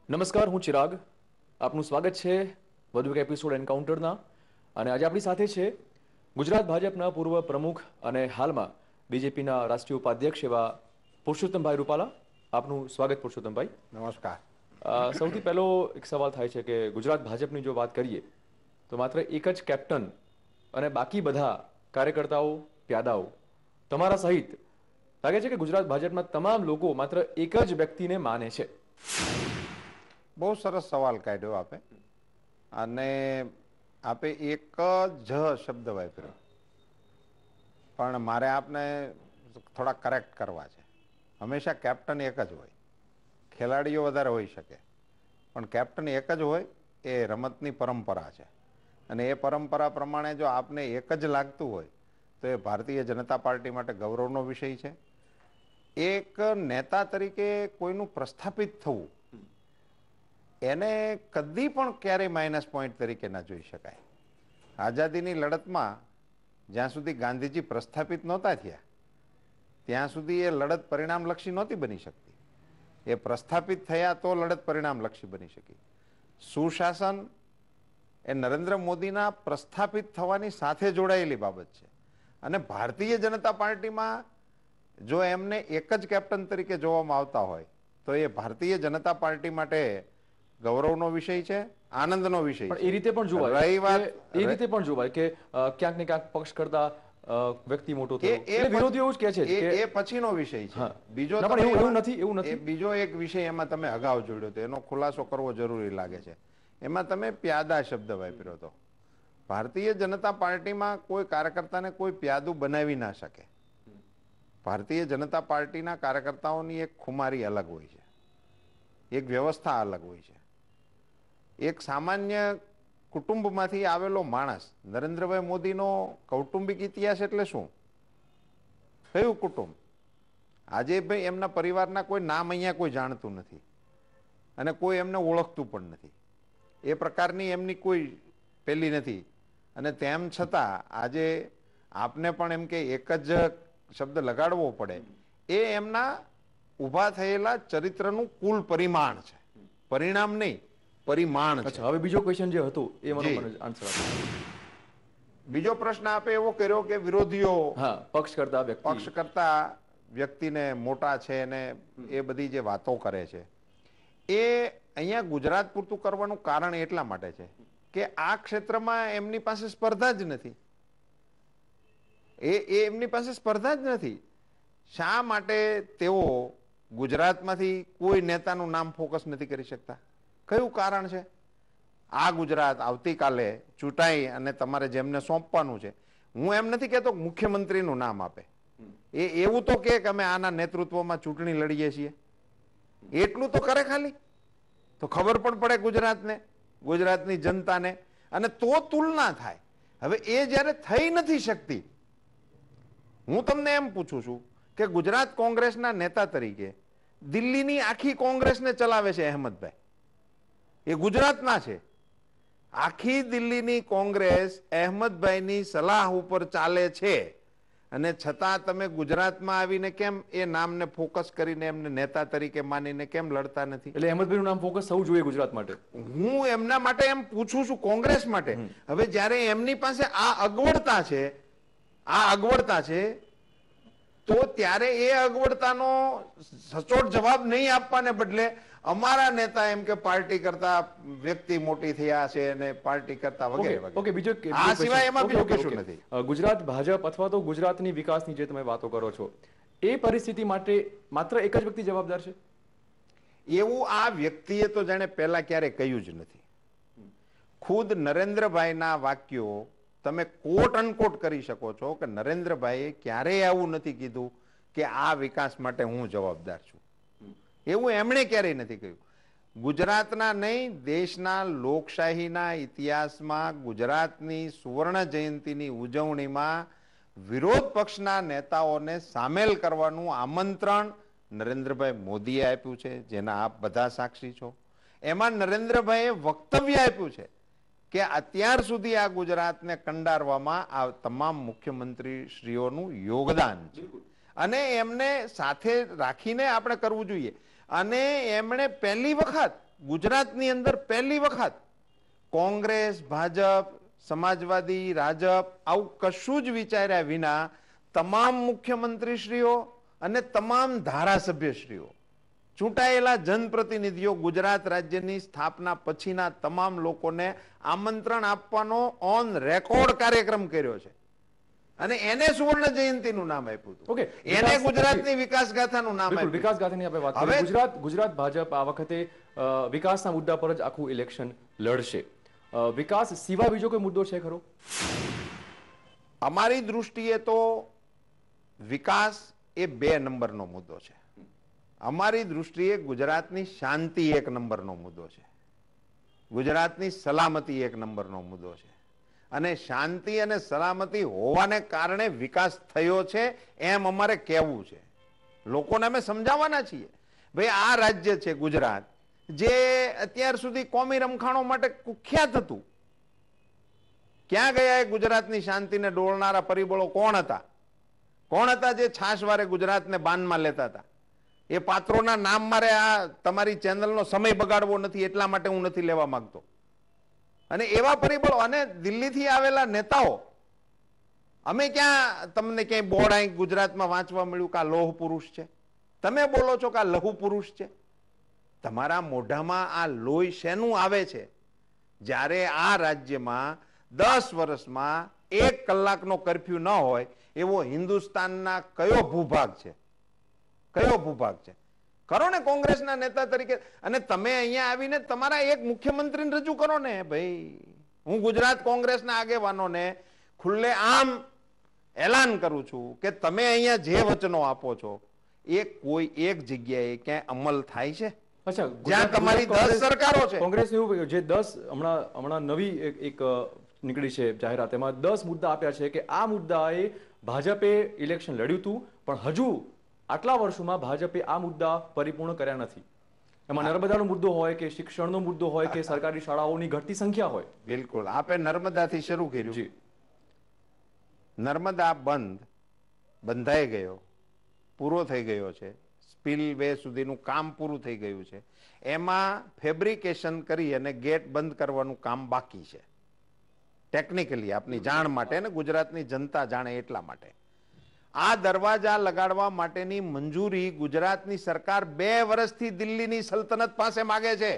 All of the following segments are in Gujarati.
નમસ્કાર, હું ચિરાગ. આપનું સ્વાગત છે વધુ એક એપિસોડ એન્કાઉન્ટરના. અને આજે આપણી સાથે છે ગુજરાત ભાજપના પૂર્વ પ્રમુખ અને હાલમાં બીજેપીના રાષ્ટ્રીય ઉપાધ્યક્ષ એવા પુરુષોત્તમભાઈ રૂપાલા. આપનું સ્વાગત, પુરુષોત્તમભાઈ. નમસ્કાર. સૌથી પહેલો એક સવાલ થાય છે કે ગુજરાત ભાજપની જો વાત કરીએ તો માત્ર એક જ કેપ્ટન અને બાકી બધા કાર્યકર્તાઓ, પ્યાદાઓ તમારા સહિત લાગે છે કે ગુજરાત ભાજપના તમામ લોકો માત્ર એક જ વ્યક્તિને માને છે. બહુ સરસ સવાલ કાઢ્યો આપે. અને આપે એક જ શબ્દ વાપર્યો, પણ મારે આપને થોડા કરેક્ટ કરવા છે. હંમેશા કેપ્ટન એક જ હોય, ખેલાડીઓ વધારે હોઈ શકે, પણ કેપ્ટન એક જ હોય. એ રમતની પરંપરા છે. અને એ પરંપરા પ્રમાણે જો આપને એક જ લાગતું હોય તો એ ભારતીય જનતા પાર્ટી માટે ગૌરવનો વિષય છે. એક નેતા તરીકે કોઈનું પ્રસ્થાપિત થવું એને કદી પણ ક્યારેય માઇનસ પોઈન્ટ તરીકે ના જોઈ શકાય. આઝાદીની લડતમાં જ્યાં સુધી ગાંધીજી પ્રસ્થાપિત નહોતા થયા ત્યાં સુધી એ લડત પરિણામલક્ષી નહોતી બની શકતી. એ પ્રસ્થાપિત થયા તો લડત પરિણામલક્ષી બની શકી. સુશાસન એ નરેન્દ્ર મોદીના પ્રસ્થાપિત થવાની સાથે જોડાયેલી બાબત છે. અને ભારતીય જનતા પાર્ટીમાં જો એમને એક જ કેપ્ટન તરીકે જોવામાં આવતા હોય તો એ ભારતીય જનતા પાર્ટી માટે ગૌરવનો વિષય છે, આનંદનો વિષય પણ છે. એ રીતે પણ જોવાય રહી વાત એ રીતે પણ જોવાય કે ક્યાંક ને ક્યાંક પક્ષ કરતા વ્યક્તિ મોટો થયો, એ એટલે વિરોધીઓ એવું જ કહે છે કે એ પછીનો વિષય છે. હા, બીજો ના, પણ એવું નથી, એવું નથી. બીજો એક વિષય એમાં તમે અગાઉ જોડ્યો હતો, એનો ખુલાસો કરવો જરૂરી લાગે છે. એમાં તમે પ્યાદા શબ્દ વાપર્યો હતો. ભારતીય જનતા પાર્ટીમાં કોઈ કાર્યકર્તાને કોઈ પ્યાદું બનાવી ના શકે. ભારતીય જનતા પાર્ટીના કાર્યકર્તાઓની એક ખુમારી અલગ હોય છે, એક વ્યવસ્થા અલગ હોય છે. એક સામાન્ય કુટુંબમાંથી આવેલો માણસ, નરેન્દ્રભાઈ મોદીનો કૌટુંબિક ઇતિહાસ એટલે શું? કયું કુટુંબ? આજે ભાઈ એમના પરિવારના કોઈ નામ અહીંયા કોઈ જાણતું નથી અને કોઈ એમને ઓળખતું પણ નથી. એ પ્રકારની એમની કોઈ પેલી નથી. અને તેમ છતાં આજે આપને પણ એમ કે એક જ શબ્દ લગાડવો પડે, એ એમના ઊભા થયેલા ચરિત્રનું કુલ પરિમાણ છે, પરિણામ નહીં, પરિમાણ છે. અચ્છા, હવે બીજો ક્વેશ્ચન જે હતો એ મને આન્સર આપો. બીજો પ્રશ્ન આપે એવો કર્યો કે વિરોધીઓ પક્ષ કરતા વ્યક્તિને મોટા છે અને એ બધી જે વાતો કરે છે એ અહીંયા ગુજરાત પૂરતું કરવાનું કારણ એટલા માટે છે કે આ ક્ષેત્રમાં એમની પાસે સ્પર્ધા જ નથી. એમની પાસે સ્પર્ધા જ નથી. શા માટે તેઓ ગુજરાતમાંથી કોઈ નેતાનું નામ ફોકસ નથી કરી શકતા? કયું કારણ છે? આ ગુજરાત આવતીકાલે ચૂંટાઈ અને તમારે જેમને સોંપવાનું છે, હું એમ નથી કહેતો મુખ્યમંત્રીનું નામ આપે, એ એવું તો કે અમે આના નેતૃત્વમાં ચૂંટણી લડીએ છીએ, એટલું તો કરે ખાલી, તો ખબર પણ પડે ગુજરાતને, ગુજરાતની જનતાને, અને તો તુલના થાય. હવે એ જ્યારે થઈ નથી શકતી, હું તમને એમ પૂછું છું કે ગુજરાત કોંગ્રેસના નેતા તરીકે દિલ્હીની આખી કોંગ્રેસને ચલાવે છે અહેમદભાઈ, એ ગુજરાતના છે. આખી દિલ્હીની કોંગ્રેસ અહેમદભાઈની સલાહ ઉપર ચાલે છે, અને છતાં તમે ગુજરાતમાં આવીને કેમ એ નામને ફોકસ કરીને એમને નેતા તરીકે માનીને કેમ લડતા નથી? એટલે અહેમદભાઈનું નામ ફોકસ થવું જોઈએ ગુજરાત માટે. હું એમના માટે એમ પૂછું છું, કોંગ્રેસ માટે. હવે જ્યારે એમની પાસે આ અગવડતા છે, તો ત્યારે એ અગવડતાનો સચોટ જવાબ નહીં આપવાને બદલે અમારા નેતા એમ કે પાર્ટી કરતા વ્યક્તિ મોટી થયા છે અને પાર્ટી કરતા વગેરે વગેરે, આ સિવાય એમાં બીજું કશું નથી. ગુજરાત ભાજપ અથવા તો ગુજરાતની વિકાસની જે તમે વાતો કરો છો, એ પરિસ્થિતિ માટે માત્ર એક જ વ્યક્તિ જવાબદાર છે એવું આ વ્યક્તિએ તો જાણે પહેલા ક્યારે કહ્યું જ નથી. ખુદ નરેન્દ્રભાઈના વાક્યો તમે કોટ અનકોટ કરી શકો છો કે નરેન્દ્રભાઈએ ક્યારેય આવું નથી કીધું કે આ વિકાસ માટે હું જવાબદાર છું. એવું એમણે ક્યારેય નથી કહ્યું. ગુજરાતના નહીં, દેશના લોકશાહીના ઇતિહાસમાં ગુજરાતની સુવર્ણ જયંતિની ઉજવણીમાં વિરોધ પક્ષના નેતાઓને સામેલ કરવાનું આમંત્રણ નરેન્દ્રભાઈ મોદીએ આપ્યું છે, જેના આપ બધા સાક્ષી છો. એમાં નરેન્દ્રભાઈએ વક્તવ્ય આપ્યું છે કે અત્યાર સુધી આ ગુજરાતને કંડારવામાં આ તમામ મુખ્યમંત્રી શ્રીઓનું યોગદાન છે અને એમને સાથે રાખીને આપણે કરવું જોઈએ. અને એમણે પહેલી વખત ગુજરાતની અંદર પહેલી વખત કોંગ્રેસ, ભાજપ, સમાજવાદી, રાજપ આવું કશું જ વિચાર્યા વિના તમામ મુખ્યમંત્રીશ્રીઓ અને તમામ ધારાસભ્યશ્રીઓ, ચૂંટાયેલા જનપ્રતિનિધિઓ ગુજરાત રાજ્યની સ્થાપના પછીના તમામ લોકોને આમંત્રણ આપવાનો ઓન રેકોર્ડ કાર્યક્રમ કર્યો છે અને એને સુવર્ણ જયંતિનું નામ આપ્યું હતું. ઓકે, એને ગુજરાતની વિકાસ ગાથાનું નામ બિલકુલ આપ્યું. વિકાસ ગાથાની આપણે વાત કરીએ. ગુજરાત ભાજપ આ વખતે વિકાસના મુદ્દા પર જ આખું ઇલેક્શન લડશે. વિકાસ સિવાય બીજો કોઈ મુદ્દો છે ખરો? અમારી દૃષ્ટિએ તો વિકાસ એ 2 નંબરનો મુદ્દો છે. અમારી દૃષ્ટિએ ગુજરાતની શાંતિ 1 નંબરનો મુદ્દો છે, ગુજરાતની સલામતી 1 નંબરનો મુદ્દો છે અને શાંતિ અને સલામતી હોવાને કારણે વિકાસ થયો છે એમ અમારે કહેવું છે. લોકોને અમે સમજાવવાના છીએ ભાઈ આ રાજ્ય છે ગુજરાત જે અત્યાર સુધી કોમી રમખાણો માટે કુખ્યાત હતું. ક્યાં ગયા એ ગુજરાતની શાંતિને ડોળનારા પરિબળો કોણ હતા? કોણ હતા જે છાશવારે ગુજરાતને બાનમાં લેતા હતા? એ પાત્રોના નામ મારે આ તમારી ચેનલનો સમય બગાડવો નથી એટલા માટે હું નથી લેવા માંગતો. અને એવા પરિબળો અને દિલ્હીથી આવેલા નેતાઓ, અમે ક્યાં તમને ક્યાંય બોર્ડ અહીં ગુજરાતમાં વાંચવા મળ્યું કે આ લોહ પુરુષ છે? તમે બોલો છો કે આ લહુ પુરુષ છે. તમારા મોઢામાં આ લોહી શેનું આવે છે જ્યારે આ રાજ્યમાં 10 વર્ષમાં 1 કલાકનો કર્ફ્યુ ન હોય એવો હિન્દુસ્તાનના કયો ભૂભાગ છે? કયો ભૂભાગ છે? કરો ને કોંગ્રેસના નેતા તરીકે. અને તમે અહીંયા આવીને તમારા એક મુખ્યમંત્રીને રજૂ કરો ને ભાઈ. હું ગુજરાત કોંગ્રેસના આગેવાનોને ખુલ્લે આમ એલાન કરું છું કે તમે અહીંયા જે વચનો આપો છો એ કોઈ એક જગ્યાએ ક્યાંય અમલ થાય છે? અચ્છા, જ્યાં તમારી 10 સરકારો છે. કોંગ્રેસ એવું જે 10 હમણાં નવી એક નીકળી છે જાહેરાત, એમાં 10 મુદ્દા આપ્યા છે કે આ મુદ્દાએ ભાજપે ઇલેક્શન લડ્યું હતું પણ હજુ આટલા વર્ષોમાં ભાજપે આ મુદ્દા પરિપૂર્ણ કર્યા નથી. એમાં નર્મદાનો મુદ્દો હોય કે શિક્ષણનો મુદ્દો હોય કે સરકારી શાળાઓની ઘટતી સંખ્યા હોય. બિલકુલ, આપે નર્મદાથી શરૂ કર્યું. જી, નર્મદા બંધાઈ ગયો, પૂરો થઈ ગયો છે. સ્પીલવે સુધીનું કામ પૂરું થઈ ગયું છે. એમાં ફેબ્રિકેશન કરી અને ગેટ બંધ કરવાનું કામ બાકી છે. ટેકનિકલી આપની જાણ માટે અને ગુજરાતની જનતા જાણે એટલા માટે આ દરવાજા લગાડવા માટેની મંજૂરી ગુજરાતની સરકાર 2 વર્ષથી દિલ્હીની સલ્તનત પાસે માગે છે.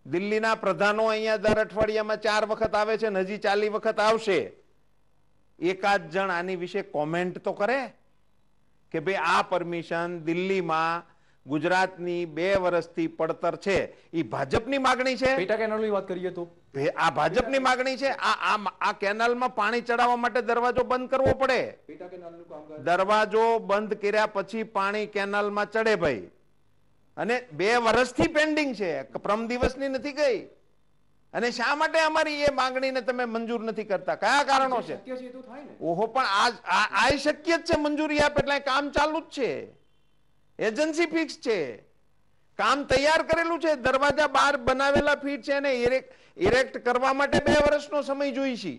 દિલ્હીના પ્રધાનો અહીંયા દર અઠવાડિયામાં 4 વખત આવે છે ને હજી 40 વખત આવશે. એકાદ જણ આની વિશે કોમેન્ટ તો કરે કે ભાઈ આ પરમિશન દિલ્હીમાં ગુજરાતની 2 વર્ષથી પડતર છે એ ભાજપની માગણી છે? પેટા કેનાલની વાત કરીએ તો આ ભાજપની માગણી છે. આ કેનાલમાં પાણી ચડાવવા માટે દરવાજો બંધ કરવો પડે. પેટા કેનાલનું કામકાજ દરવાજો બંધ કર્યા પછી પાણી કેનાલમાં ચડે ભાઈ. અને 2 વર્ષથી પેન્ડિંગ છે, પ્રમ દિવસની નથી ગઈ. અને શા માટે અમારી એ માંગણીને તમે મંજૂર નથી કરતા? કયા કારણો છે? શક્ય છે તો થાય ને. ઓહો, પણ આ શક્ય જ છે. મંજૂરી આપે એટલે કામ ચાલુ જ છે. એજન્સી ફિક્સ છે, કામ તૈયાર કરેલું છે. દરવાજા બહાર બનાવેલા ફીટ છે અને ઇરેક્ટ કરવા માટે 2 વર્ષનો સમય જોઈશે.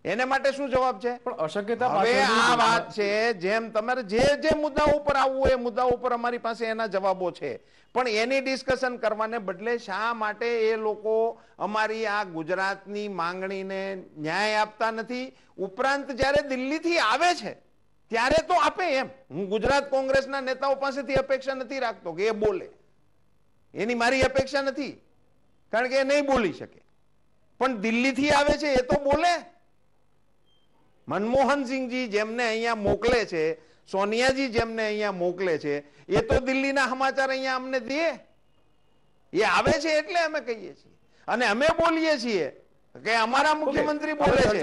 એને માટે શું જવાબ છે? પણ અશક્યતા હવે આ પાછળની વાત છે, જેમ તમારે જે મુદ્દાઓ ઉપર આવવું એ મુદ્દાઓ ઉપર અમારી પાસે એના જવાબો છે. પણ એની ડિસ્કશન કરવાને બદલે શા માટે એ લોકો અમારી આ ગુજરાતની માંગણીને ન્યાય આપતા નથી? ઉપરાંત જ્યારે દિલ્હીથી આવે છે ત્યારે તો આપે એમ. હું ગુજરાત કોંગ્રેસના નેતાઓ પાસેથી અપેક્ષા નથી રાખતો કે એ બોલે, એની મારી અપેક્ષા નથી, કારણ કે એ નહીં બોલી શકે. પણ દિલ્હીથી આવે છે એ તો બોલે. મનમોહનસિંહજી જેમને અહીંયા મોકલે છે, સોનિયાજી જેમને અહીંયા મોકલે છે, એ તો દિલ્હીના સમાચાર અહીંયા અમને દે. એ આવે છે એટલે અમે કહીએ છીએ અને અમે બોલીએ છીએ કે અમારા મુખ્યમંત્રી બોલે છે.